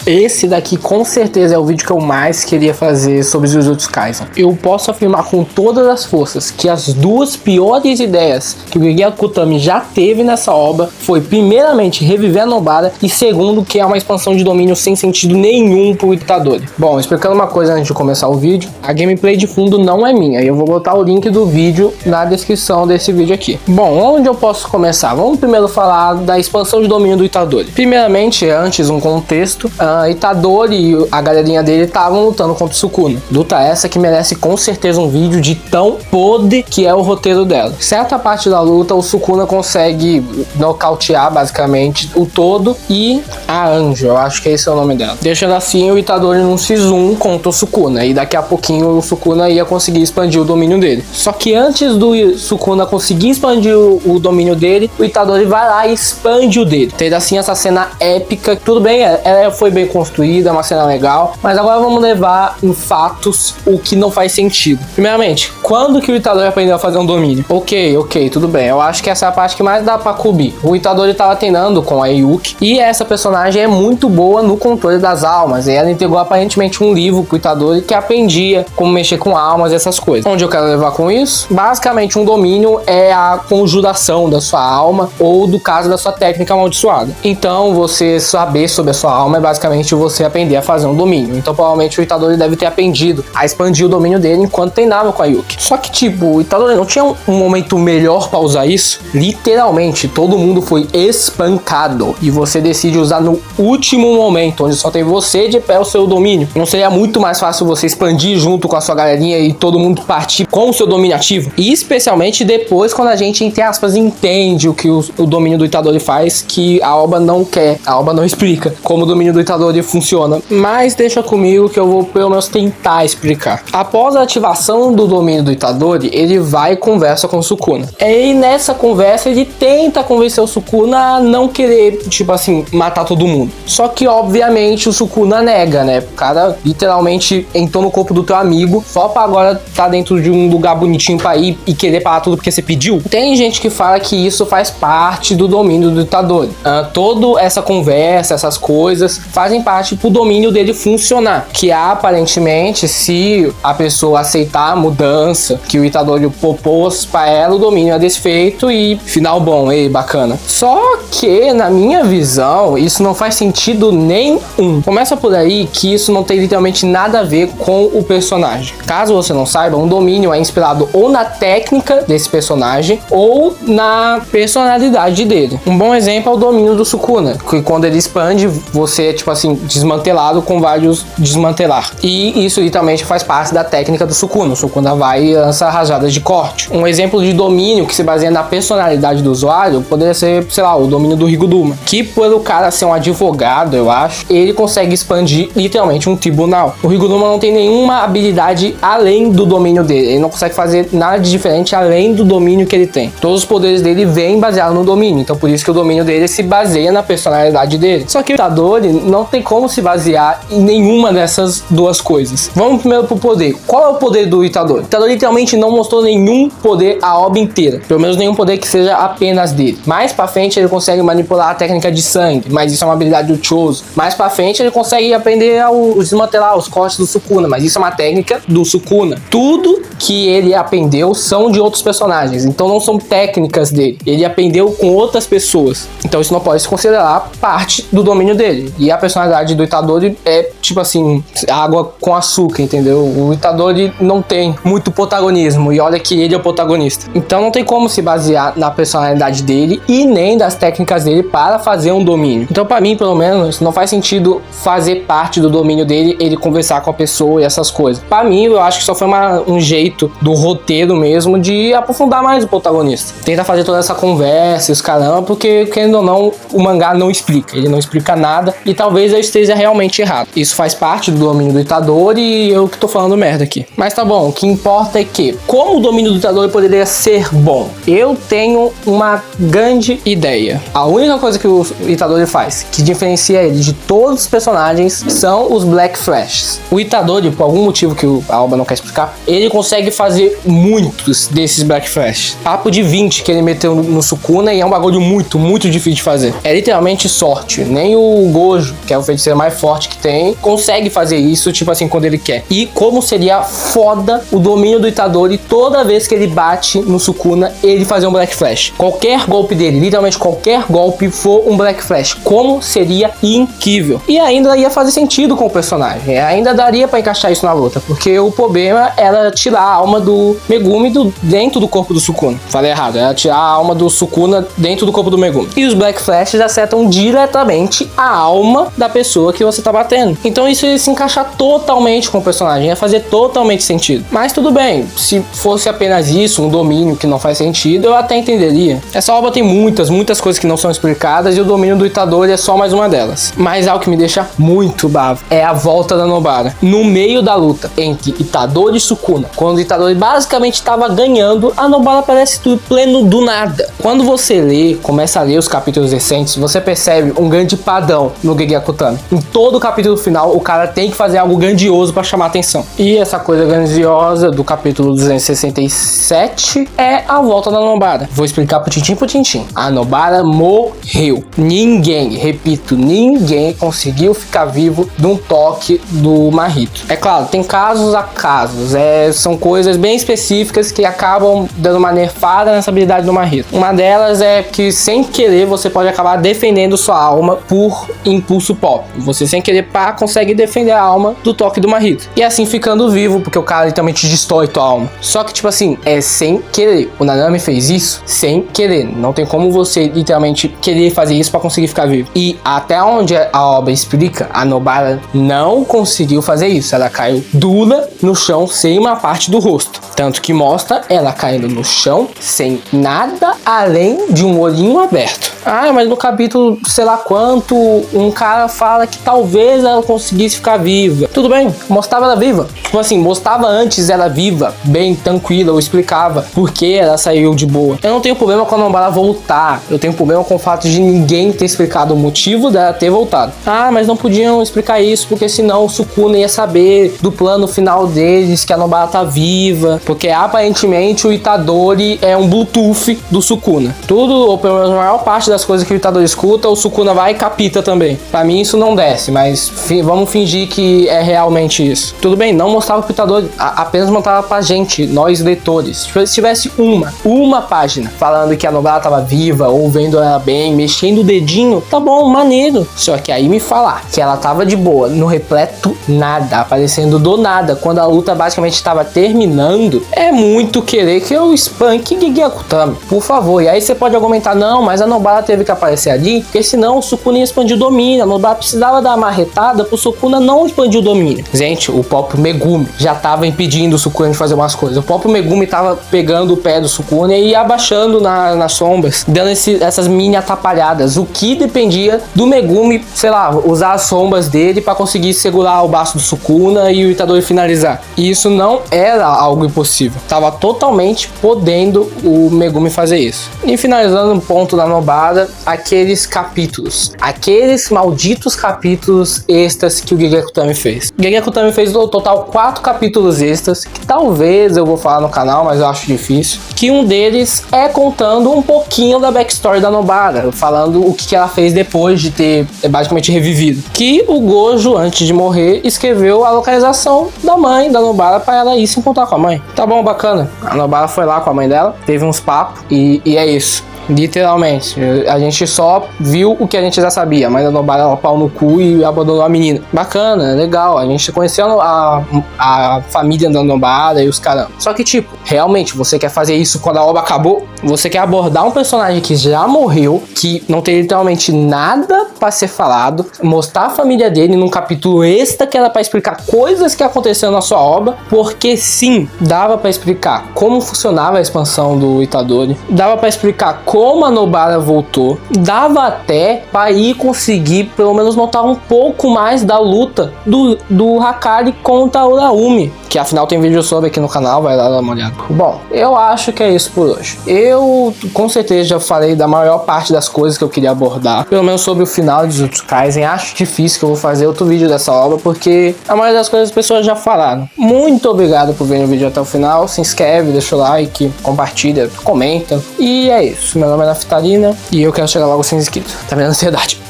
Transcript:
Esse daqui com certeza é o vídeo que eu mais queria fazer sobre Jujutsu Kaisen. Eu posso afirmar com todas as forças que as duas piores ideias que o Gege Akutami já teve nessa obra foi primeiramente reviver a Nobara e segundo que é uma expansão de domínio sem sentido nenhum pro Itadori. Bom, explicando uma coisa antes de começar o vídeo, a gameplay de fundo não é minha, eu vou botar o link do vídeo na descrição desse vídeo aqui. Bom, onde eu posso começar? Vamos primeiro falar da expansão de domínio do Itadori. Primeiramente, antes um contexto, Itadori e a galerinha dele estavam lutando contra o Sukuna. Luta essa que merece com certeza um vídeo de tão podre que é o roteiro dela. Certa parte da luta, o Sukuna consegue nocautear basicamente o Todo e a Anjo, eu acho que esse é o nome dela. Deixando assim o Itadori num X1 contra o Sukuna, e daqui a pouquinho o Sukuna ia conseguir expandir o domínio dele. Só que antes do Sukuna conseguir expandir o domínio dele, o Itadori vai lá e expande o dele. Tendo assim essa cena épica. Tudo bem, ela foi bem construída, é uma cena legal, mas agora vamos levar em fatos o que não faz sentido. Primeiramente, quando que o Itadori aprendeu a fazer um domínio? Ok, tudo bem. Eu acho que essa é a parte que mais dá pra cobrir. O Itadori tava treinando com a Yuki, e essa personagem é muito boa no controle das almas, e ela entregou aparentemente um livro pro Itadori que aprendia como mexer com almas e essas coisas. Onde eu quero levar com isso? Basicamente, um domínio é a conjuração da sua alma, ou do caso da sua técnica amaldiçoada. Então, você saber sobre a sua alma é basicamente você aprender a fazer um domínio. Então, provavelmente, o Itadori deve ter aprendido a expandir o domínio dele enquanto treinava com a Yuki. Só que, tipo, o Itadori não tinha um momento melhor pra usar isso? Literalmente, todo mundo foi espancado e você decide usar no último momento, onde só tem você de pé o seu domínio. Não seria muito mais fácil você expandir junto com a sua galerinha e todo mundo partir com o seu domínio ativo? E especialmente depois, quando a gente, entre aspas, entende o que o domínio do Itadori faz, que a obra não quer, a obra não explica como o domínio do Itadori funciona. Mas deixa comigo que eu vou pelo menos tentar explicar. Após a ativação do domínio do Itadori, ele vai e conversa com o Sukuna. E nessa conversa ele tenta convencer o Sukuna a não querer, tipo assim, matar todo mundo. Só que obviamente o Sukuna nega, né? O cara literalmente entrou no corpo do teu amigo só pra agora tá dentro de um lugar bonitinho pra ir e querer parar tudo porque você pediu. Tem gente que fala que isso faz parte do domínio do Itadori. Toda essa conversa, essas coisas fazem parte pro domínio dele funcionar. Que aparentemente, se a pessoa aceitar a mudança que o Itadori propôs pra ela, o domínio é desfeito e final bom, bacana. Só que, na minha visão, isso não faz sentido nenhum. Começa por aí que isso não tem literalmente nada a ver com o personagem. Caso você não saiba, um domínio é inspirado ou na técnica desse personagem ou na personalidade dele. Um bom exemplo é o domínio do Sukuna, que quando ele expande, você é, tipo assim, desmantelado com vários desmantelar. E isso literalmente faz parte da técnica do Sukuna. O Sukuna vai e lança rajadas de corte. Um exemplo de domínio que se baseia na personalidade do usuário poderia ser, sei lá, o domínio do Riguduma, que por o cara ser um advogado, eu acho, ele consegue expandir literalmente um tribunal. O Riguduma não tem nenhuma habilidade além do domínio dele. Ele não consegue fazer nada de diferente além do domínio que ele tem. Todos os poderes dele vêm baseados no domínio. Então por isso que o domínio dele se baseia na personalidade dele. Só que o Itadori não tem como se basear em nenhuma dessas duas coisas. Vamos primeiro pro poder. Qual é o poder do Itadori? O Itadori literalmente não mostrou nenhum poder a obra inteira. Pelo menos nenhum poder que seja apenas dele. Mais pra frente ele consegue manipular a técnica de sangue, mas isso é uma habilidade do Choso. Mais pra frente ele consegue aprender a desmantelar os cortes do Sukuna, mas isso é uma técnica do Sukuna. Tudo que ele aprendeu são de outros personagens, então não são técnicas dele. Ele aprendeu com outras pessoas, então isso não pode se considerar parte do domínio dele. E a personalidade do Itadori é tipo assim, água com açúcar, entendeu? O Itadori não tem muito protagonismo, e olha que ele é o protagonista. Então não tem como se basear na personalidade dele e nem das técnicas dele para fazer um domínio. Então pra mim, pelo menos, não faz sentido fazer parte do domínio dele, ele conversar com a pessoa e essas coisas. Pra mim, eu acho que só foi um jeito do roteiro mesmo de aprofundar mais o protagonista. Tenta fazer toda essa conversa e os caramba, porque, querendo ou não, o mangá não explica. Ele não explica nada e talvez eu esteja realmente errado. Isso faz parte do domínio do Itadori e eu que tô falando merda aqui. Mas tá bom, o que importa é que, como o domínio do Itadori poderia ser bom? Eu tenho uma grande ideia. A única coisa que o Itadori faz, que diferencia ele de todos os personagens, são os Black Flashes. O Itadori, por algum motivo que a obra não quer explicar, ele consegue fazer muitos desses Black Flashes. Papo de 20 que ele meteu no Sukuna e é um bagulho muito difícil de fazer. É literalmente sorte. Nem o Gojo, que é o feiticeiro mais forte que tem, consegue fazer isso, tipo assim, quando ele quer. E como seria foda o domínio do Itadori toda vez que ele bate no Sukuna, ele fazer um Black Flash. Qualquer golpe dele, literalmente qualquer golpe for um Black Flash. Como seria incrível. E ainda ia fazer sentido com o personagem. Ainda daria pra encaixar isso na luta, porque o problema era tirar a alma do Megumi dentro do corpo do Sukuna. Falei errado, era tirar a alma do Sukuna dentro do corpo do Megumi. E os Black Flashes acertam diretamente a alma da pessoa que você tá batendo. Então isso ia se encaixar totalmente com o personagem, ia fazer totalmente sentido. Mas tudo bem, se fosse apenas isso, um domínio que não faz sentido, eu até entenderia. Essa obra tem muitas coisas que não são explicadas e o domínio do Itadori é só mais uma delas. Mas algo que me deixa muito bravo é a volta da Nobara. No meio da luta entre Itadori e Sukuna, quando o Itadori basicamente estava ganhando, a Nobara aparece tudo pleno do nada. Quando você começa a ler os capítulos recentes, você percebe um grande padrão no Gege Akutami. Em todo o capítulo final, o cara tem que fazer algo grandioso para chamar atenção. E essa coisa grandiosa do capítulo 267 é a volta da Nobara. Vou explicar pro tintim. A Nobara morreu. Ninguém, repito, ninguém conseguiu ficar vivo de um toque do Mahito. É claro, tem casos a casos, são coisas bem específicas que acabam dando uma nerfada nessa habilidade do Mahito. Uma delas é que sem querer você pode acabar defendendo sua alma por impulso pop. Você sem querer consegue defender a alma do toque do Mahito. E assim ficando vivo, porque o cara literalmente destrói tua alma. Só que tipo assim, é sem querer. O Nanami fez isso sem querer. Não tem como você literalmente querer fazer isso pra conseguir ficar vivo. E até onde a obra explica, a Nobara não conseguiu fazer isso. Ela caiu dura no chão sem uma parte do rosto. Tanto que mostra ela caindo no chão sem nada além de um olhinho aberto. Ah, mas no capítulo sei lá quanto, um cara fala que talvez ela conseguisse ficar viva. Tudo bem, mostrava ela viva. Tipo assim, mostrava antes ela viva, bem tranquila, ou explicava por que ela saiu de boa. Eu não tenho problema com a Nobara voltar. Eu tenho problema com o fato de ninguém ter explicado o motivo dela ter voltado. Ah, mas não podiam explicar isso, porque senão o Sukuna ia saber do plano final deles, que a Nobara tá viva. Porque aparentemente o Itadori é um Bluetooth do Sukuna. Tudo, ou pelo menos a maior parte das coisas que o Itadori escuta, o Sukuna vai e capta também. Pra mim isso não desce, mas vamos fingir que é realmente isso. Tudo bem, não mostrava pro Itadori, apenas mostrava pra gente, nós leitores. Se tivesse uma página falando que a Nobara tava viva, ou vendo ela bem, mexendo o dedinho, tá bom, maneiro. Só que aí me falar que ela tava de boa, no repleto nada, aparecendo do nada, quando a luta basicamente estava terminando, é muito querer que eu espanque Gege Akutami, por favor. E aí você pode argumentar, não, mas a Nobara teve que aparecer ali, porque senão o Sukuna ia expandir o domínio, a Nobara precisava dar uma marretada pro Sukuna não expandir o domínio. Gente, o próprio Megumi já tava impedindo o Sukuna de fazer umas coisas, o próprio Megumi tava pegando o pé do Sukuna e abaixando nas sombras, dando essas mini atrapalhadas, o que dependia do Megumi, sei lá, usar as sombras dele para conseguir segurar o braço do Sukuna e o Itadori finalizar. E isso não era algo impossível, tava totalmente podendo o Megumi fazer isso. E finalizando um ponto da Nobara, aqueles capítulos, aqueles malditos capítulos extras que o Gege Akutami fez. O Gege Akutami fez no total 4 capítulos extras, que talvez eu vou falar no canal, mas eu acho difícil, que um deles é contando um pouquinho da backstory da Nobara, falando o que ela fez depois de ter basicamente revivido. Que o Gojo, antes de morrer, escreveu a localização da mãe da Nobara para ela ir se encontrar com a mãe. Tá bom, bacana. A Nobara foi lá com a mãe dela, teve uns papos e é isso. Literalmente, a gente só viu o que a gente já sabia. A mãe da Nobara, ela pau no cu e abandonou a menina. Bacana, legal. A gente conheceu a família da Nobara e os caramba. Só que, tipo, realmente, você quer fazer isso quando a obra acabou? Você quer abordar um personagem que já morreu, que não tem literalmente nada pra ser falado, mostrar a família dele num capítulo extra que era pra explicar coisas que aconteceram na sua obra, porque sim, dava pra explicar como funcionava a expansão do Itadori, dava pra explicar como a Nobara voltou, dava até para ir conseguir pelo menos notar um pouco mais da luta do Hakari contra o Uraumi, que afinal tem vídeo sobre aqui no canal, vai lá dar uma olhada. Bom, eu acho que é isso por hoje. Eu com certeza já falei da maior parte das coisas que eu queria abordar, pelo menos sobre o final de Jujutsu Kaisen. Acho difícil que eu vou fazer outro vídeo dessa obra, porque a maioria das coisas as pessoas já falaram. Muito obrigado por ver o vídeo até o final, se inscreve, deixa o like, compartilha, comenta, e é isso. Meu nome é Naftalina e eu quero chegar logo sem inscritos. Tá vendo a ansiedade?